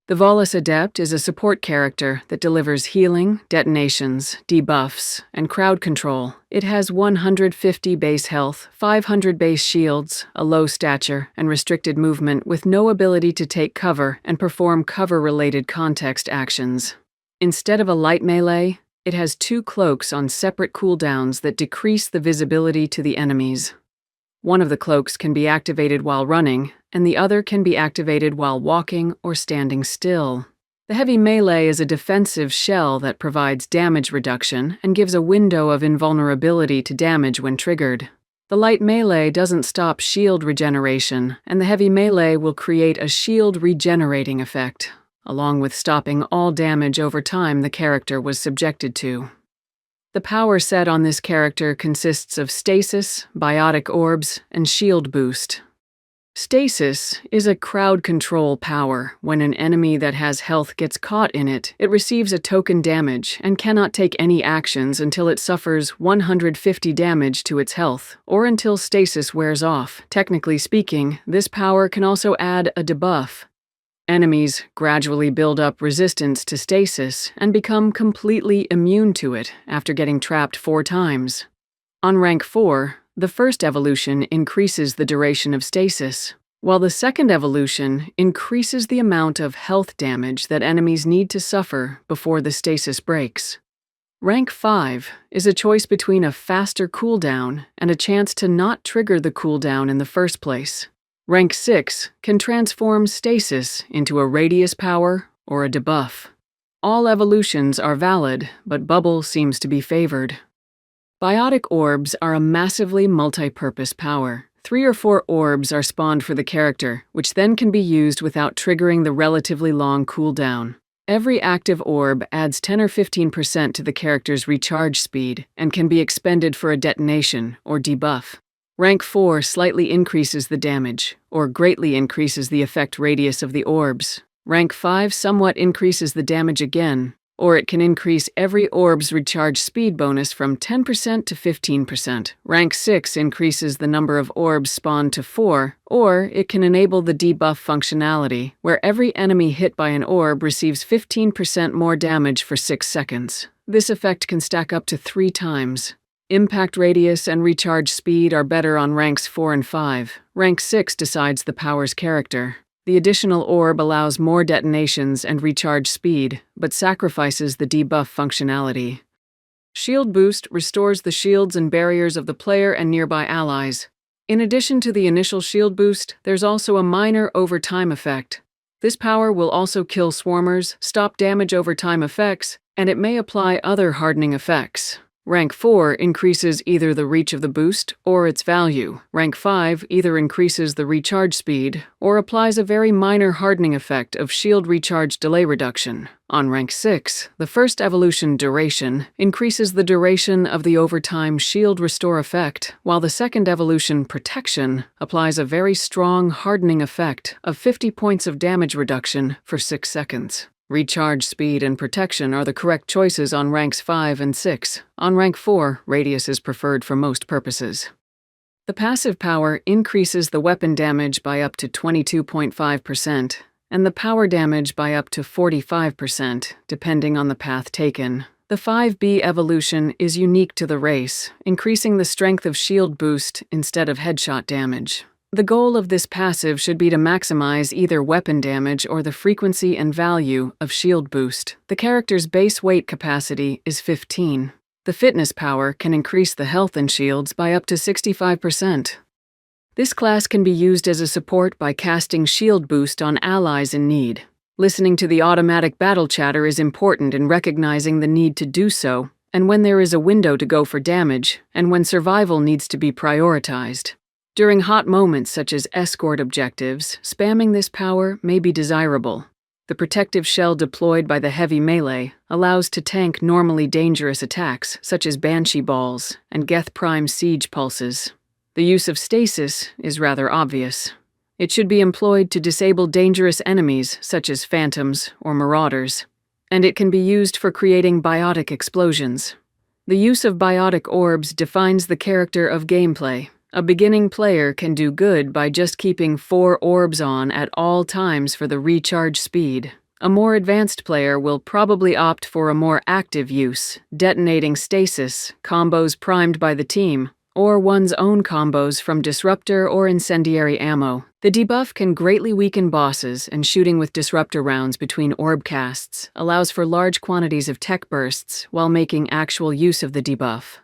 The Volus Adept is a support character that delivers healing, detonations, debuffs, and crowd control. It has 150 base health, 500 base shields, a low stature, and restricted movement with no ability to take cover and perform cover-related context actions. Instead of a light melee, it has 2 cloaks on separate cooldowns that decrease the visibility to the enemies. One of the cloaks can be activated while running, and the other can be activated while walking or standing still. The heavy melee is a defensive shell that provides damage reduction and gives a window of invulnerability to damage when triggered. The light melee doesn't stop shield regeneration, and the heavy melee will create a shield regenerating effect, along with stopping all damage over time the character was subjected to. The power set on this character consists of Stasis, Biotic Orbs, and Shield Boost. Stasis is a crowd control power. When an enemy that has health gets caught in it, it receives a token damage and cannot take any actions until it suffers 150 damage to its health, or until stasis wears off. Technically speaking, this power can also add a debuff. Enemies gradually build up resistance to stasis and become completely immune to it after getting trapped 4 times. On rank 4, the first evolution increases the duration of stasis, while the second evolution increases the amount of health damage that enemies need to suffer before the stasis breaks. Rank 5 is a choice between a faster cooldown and a chance to not trigger the cooldown in the first place. Rank 6 can transform stasis into a radius power or a debuff. All evolutions are valid, but Bubble seems to be favored. Biotic Orbs are a massively multi-purpose power. 3 or 4 orbs are spawned for the character, which then can be used without triggering the relatively long cooldown. Every active orb adds 10 or 15% to the character's recharge speed and can be expended for a detonation or debuff. Rank 4 slightly increases the damage, or greatly increases the effect radius of the orbs. Rank 5 somewhat increases the damage again, or it can increase every orb's recharge speed bonus from 10% to 15%. Rank 6 increases the number of orbs spawned to 4, or it can enable the debuff functionality, where every enemy hit by an orb receives 15% more damage for 6 seconds. This effect can stack up to 3 times. Impact radius and recharge speed are better on ranks 4 and 5. Rank 6 decides the power's character. The additional orb allows more detonations and recharge speed, but sacrifices the debuff functionality. Shield Boost restores the shields and barriers of the player and nearby allies. In addition to the initial shield boost, there's also a minor overtime effect. This power will also kill swarmers, stop damage over time effects, and it may apply other hardening effects. Rank 4 increases either the reach of the boost or its value. Rank 5 either increases the recharge speed or applies a very minor hardening effect of shield recharge delay reduction. On rank 6, the first evolution duration increases the duration of the overtime shield restore effect, while the second evolution protection applies a very strong hardening effect of 50 points of damage reduction for 6 seconds. Recharge speed and protection are the correct choices on ranks 5 and 6. On rank 4, radius is preferred for most purposes. The passive power increases the weapon damage by up to 22.5%, and the power damage by up to 45%, depending on the path taken. The 5B evolution is unique to the race, increasing the strength of shield boost instead of headshot damage. The goal of this passive should be to maximize either weapon damage or the frequency and value of shield boost. The character's base weight capacity is 15. The fitness power can increase the health and shields by up to 65%. This class can be used as a support by casting shield boost on allies in need. Listening to the automatic battle chatter is important in recognizing the need to do so, and when there is a window to go for damage, and when survival needs to be prioritized. During hot moments such as escort objectives, spamming this power may be desirable. The protective shell deployed by the heavy melee allows to tank normally dangerous attacks such as Banshee Balls and Geth Prime Siege Pulses. The use of Stasis is rather obvious. It should be employed to disable dangerous enemies such as Phantoms or Marauders, and it can be used for creating biotic explosions. The use of Biotic Orbs defines the character of gameplay. A beginning player can do good by just keeping 4 orbs on at all times for the recharge speed. A more advanced player will probably opt for a more active use, detonating Stasis, combos primed by the team, or one's own combos from Disruptor or Incendiary ammo. The debuff can greatly weaken bosses, and shooting with Disruptor rounds between orb casts allows for large quantities of tech bursts while making actual use of the debuff.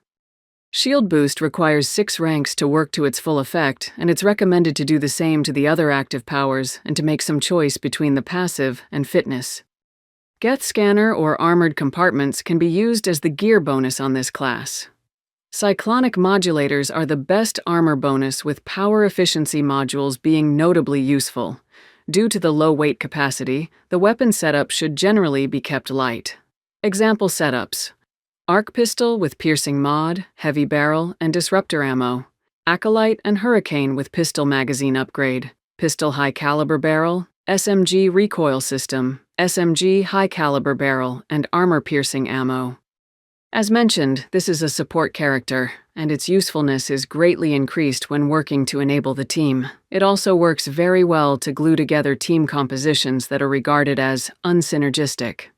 Shield Boost requires 6 ranks to work to its full effect, and it's recommended to do the same to the other active powers and to make some choice between the passive and fitness. Geth Scanner or Armored Compartments can be used as the gear bonus on this class. Cyclonic Modulators are the best armor bonus, with power efficiency modules being notably useful. Due to the low weight capacity, the weapon setup should generally be kept light. Example setups: Arc Pistol with Piercing Mod, Heavy Barrel, and Disruptor ammo. Acolyte and Hurricane with Pistol Magazine upgrade. Pistol High Caliber Barrel, SMG Recoil System, SMG High Caliber Barrel, and Armor Piercing ammo. As mentioned, this is a support character, and its usefulness is greatly increased when working to enable the team. It also works very well to glue together team compositions that are regarded as unsynergistic.